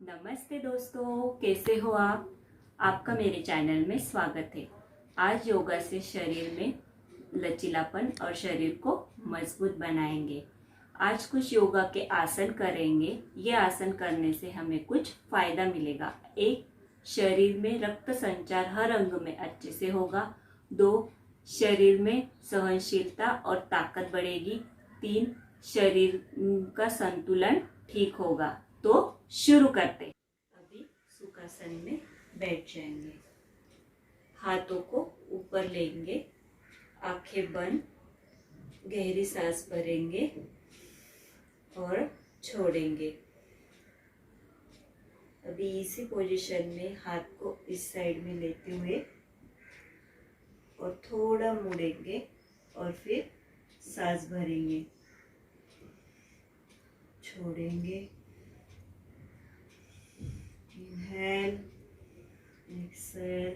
नमस्ते दोस्तों, कैसे हो आप। आपका मेरे चैनल में स्वागत है। आज योगा से शरीर में लचीलापन और शरीर को मजबूत बनाएंगे। आज कुछ योगा के आसन करेंगे। ये आसन करने से हमें कुछ फायदा मिलेगा। एक, शरीर में रक्त संचार हर अंग में अच्छे से होगा। 2, शरीर में सहनशीलता और ताकत बढ़ेगी। 3, शरीर का संतुलन ठीक होगा। तो शुरू करते। अभी सुखासन में बैठ जाएंगे। हाथों को ऊपर लेंगे, आंखें बंद, गहरी सांस भरेंगे और छोड़ेंगे। अभी इसी पोजीशन में हाथ को इस साइड में लेते हुए और थोड़ा मुड़ेंगे और फिर सांस भरेंगे, छोड़ेंगे। Inhale, exhale,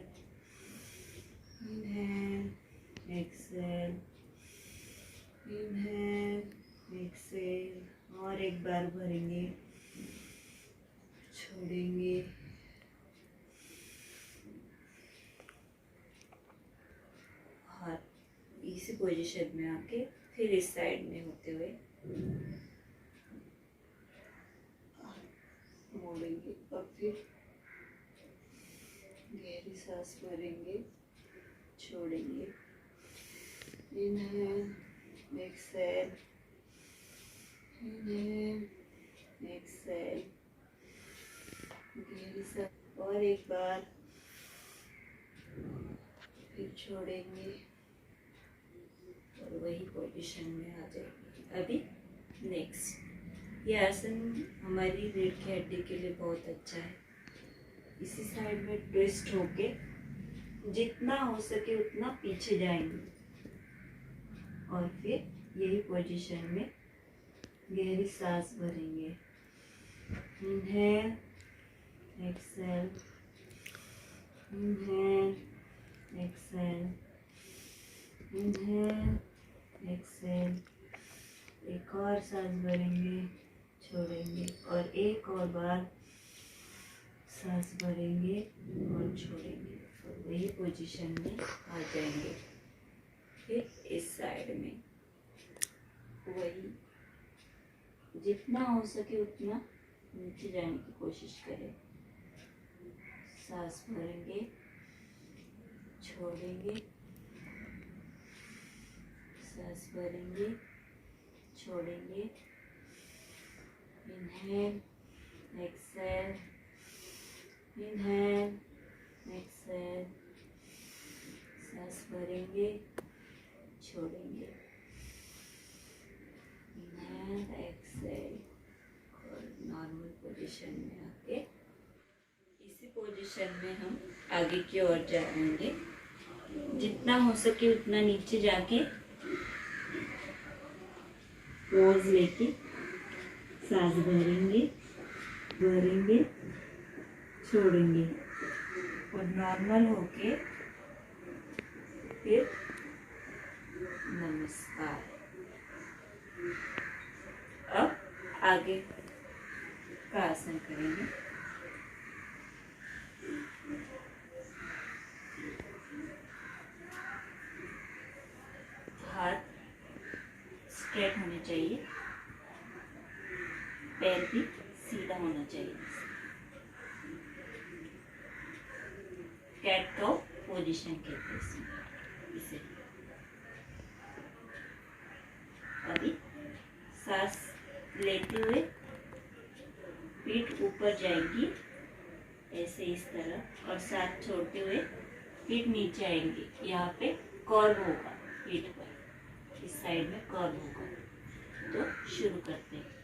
inhale, exhale, inhale, exhale। और एक बार भरेंगे, छोड़ेंगे। हाथ इसी पोजीशन में आके फिर इस साइड में होते हुए मोड़ेंगे और फिर गहरी सांस भरेंगे, छोड़ेंगे। इनहेल, एक्सहेल, इनहेल, एक्सहेल, गहरी सांस और एक बार, फिर छोड़ेंगे और वही पोजीशन में आ जाएंगे। अभी नेक्स्ट, ये आसन हमारी रीढ़ की हड्डी के लिए बहुत अच्छा है। इसी साइड में ट्विस्ट होके जितना हो सके उतना पीछे जाएंगे और फिर यही पोजीशन में गहरी सांस भरेंगे। Inhale, exhale, inhale, exhale, inhale, exhale. एक और सांस भरेंगे, छोड़ेंगे और एक और बार सांस भरेंगे और छोड़ेंगे और वही पोजीशन में आ जाएंगे। फिर इस साइड में वही, जितना हो सके उतना नीचे जाने की कोशिश करें। सांस भरेंगे, छोड़ेंगे, सांस भरेंगे, छोड़ेंगे। इनहेल, एक्सहेल, इनहेल, एक्सहेल, सांस भरेंगे, छोड़ेंगे। इनहेल, एक्सहेल और नॉर्मल पोजीशन में आके इसी पोजीशन में हम आगे की ओर जाएंगे। जितना हो सके उतना नीचे जाके पोज लेके सांस भरेंगे, भरेंगे, छोड़ेंगे और नॉर्मल होके फिर नमस्कार। अब आगे का आसन करेंगे। हाथ स्ट्रेट होने चाहिए, पैर भी सीधा होना चाहिए। कैट काउ पोजीशन कहते हैं इसे। अभी सांस लेते हुए पीठ ऊपर जाएगी ऐसे इस तरह और सांस छोड़ते हुए पीठ नीचे आएंगे। यहाँ पे कर्व होगा पीठ पर, इस साइड में कर्व होगा। तो शुरू करते हैं।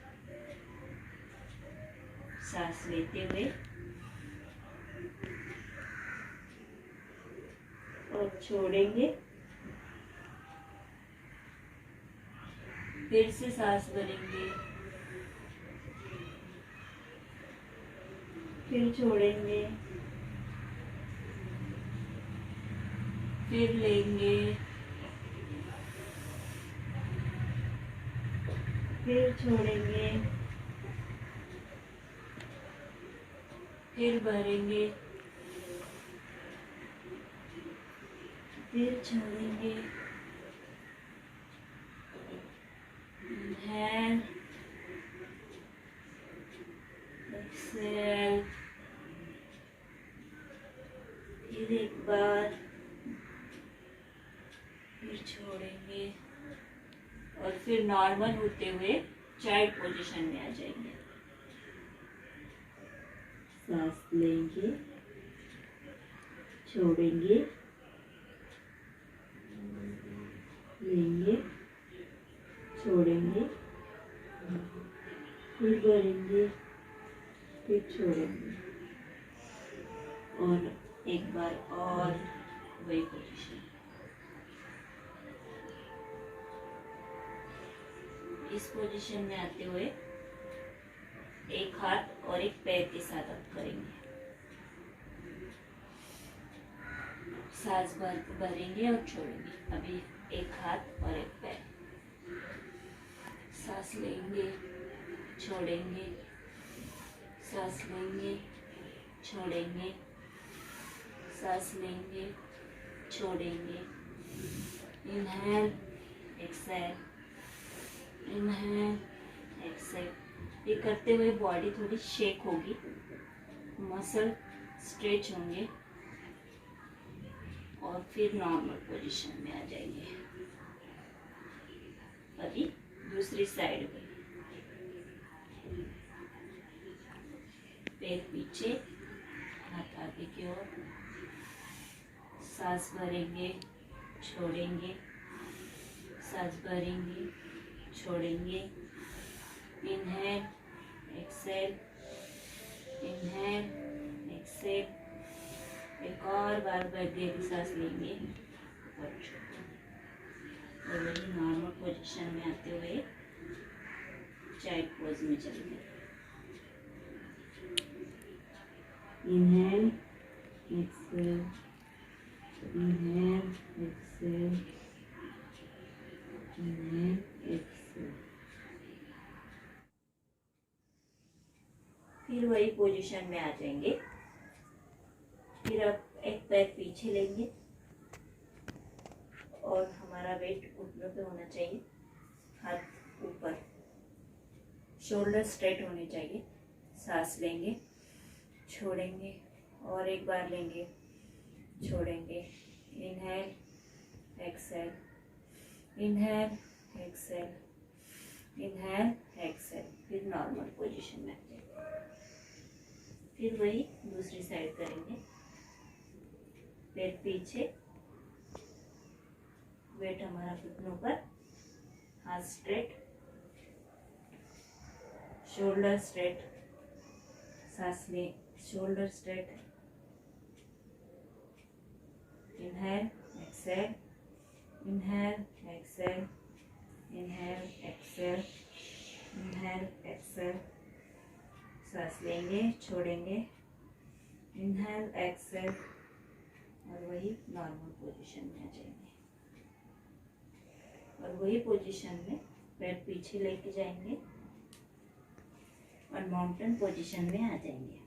सांस लेते हुए और छोड़ेंगे, फिर से सांस भरेंगे, फिर छोड़ेंगे, फिर लेंगे, फिर छोड़ेंगे, फिर भरेंगे, फिर छोड़ेंगे। इनहेल, एक्सहेल, फिर एक बार, फिर छोड़ेंगे और फिर नॉर्मल होते हुए चाइल्ड पोजीशन में आ जाएंगे। सांस लेंगे, छोड़ेंगे, लेंगे, छोड़ेंगे, फिर भरेंगे, फिर छोड़ेंगे और एक बार और वही पोजीशन। इस पोजीशन में आते हुए एक हाथ और एक पैर के साथ अप करेंगे। सांस भरेंगे और छोड़ेंगे। अभी एक हाथ और एक पैर। सांस लेंगे, छोड़ेंगे, सांस लेंगे, छोड़ेंगे, सांस लेंगे, छोड़ेंगे। Inhale, exhale, inhale, exhale. ये करते हुए बॉडी थोड़ी शेक होगी, मसल स्ट्रेच होंगे और फिर नॉर्मल पोजीशन में आ जाएंगे। अभी दूसरी साइड में, पैर पीछे, हाथ आगे की ओर। सांस भरेंगे, छोड़ेंगे, सांस भरेंगे, छोड़ेंगे। Inhale, exhale, inhale, exhale. एक और बार गहरी सांस लेंगे और छोड़ेंगे। और वही नॉर्मल पोजीशन में आते हुए चाइल्ड पोज में चलेंगे। Inhale, exhale, inhale, exhale, inhale, exhale. फिर वही पोजीशन में आ जाएंगे। फिर अब एक पैर पीछे लेंगे और हमारा वेट घुटनों पे होना चाहिए, हाथ ऊपर, शोल्डर स्ट्रेट होने चाहिए। सांस लेंगे, छोड़ेंगे और एक बार लेंगे, छोड़ेंगे। Inhale, exhale, inhale, exhale, inhale, exhale. फिर नॉर्मल पोजीशन में आ जाएंगे। फिर वही दूसरी साइड करेंगे। पैर पीछे, वेट हमारा घुटनों पर, हाथ स्ट्रेट, शोल्डर स्ट्रेट। सांस लें, shoulder straight. Inhale, exhale, inhale, exhale, inhale, exhale, inhale, exhale. सांस लेंगे, छोड़ेंगे। इनहेल, एक्सहेल और वही नॉर्मल पोजीशन में आ जाएंगे। और वही पोजीशन में पैर पीछे लेके जाएंगे और माउंटेन पोजीशन में आ जाएंगे।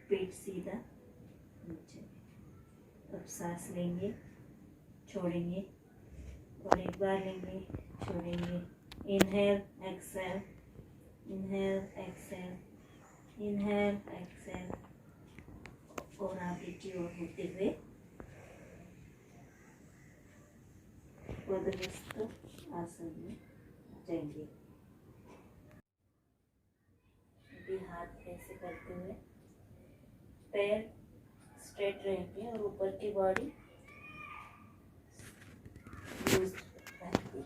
पेट सीधा नीचे। अब सांस लेंगे, छोड़ेंगे और एक बार लेंगे, छोड़ेंगे। Inhale, exhale, inhale, exhale, inhale, exhale और आगे की ओर होते हुए पद्मस्थ आसन में जाएंगे। अभी हाथ ऐसे करते हुए पैर स्ट्रेट रहेंगे और ऊपर की बॉडी लूज रहेगी।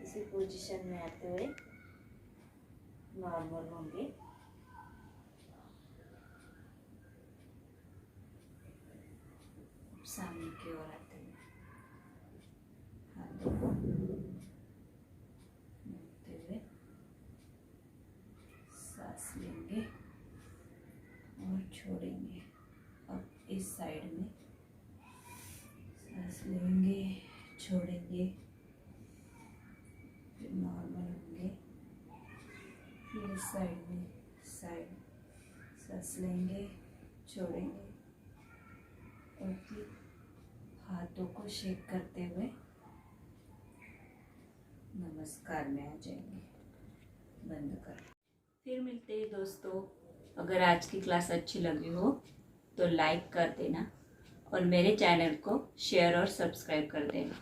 इसी पोजीशन में आते हुए नॉर्मल होंगे। सामने की ओर आते हुए हाथों को मोड़ते हुए सांस लेंगे और छोड़ेंगे। अब इस साइड में सांस लेंगे, छोड़ेंगे, फिर नॉर्मल होंगे। इस साइड में साइड सांस लेंगे, छोड़ेंगे और फिर हाथों को शेक करते हुए नमस्कार में आ जाएंगे। बंद कर। फिर मिलते हैं दोस्तों। अगर आज की क्लास अच्छी लगी हो तो लाइक कर देना और मेरे चैनल को शेयर और सब्सक्राइब कर देना।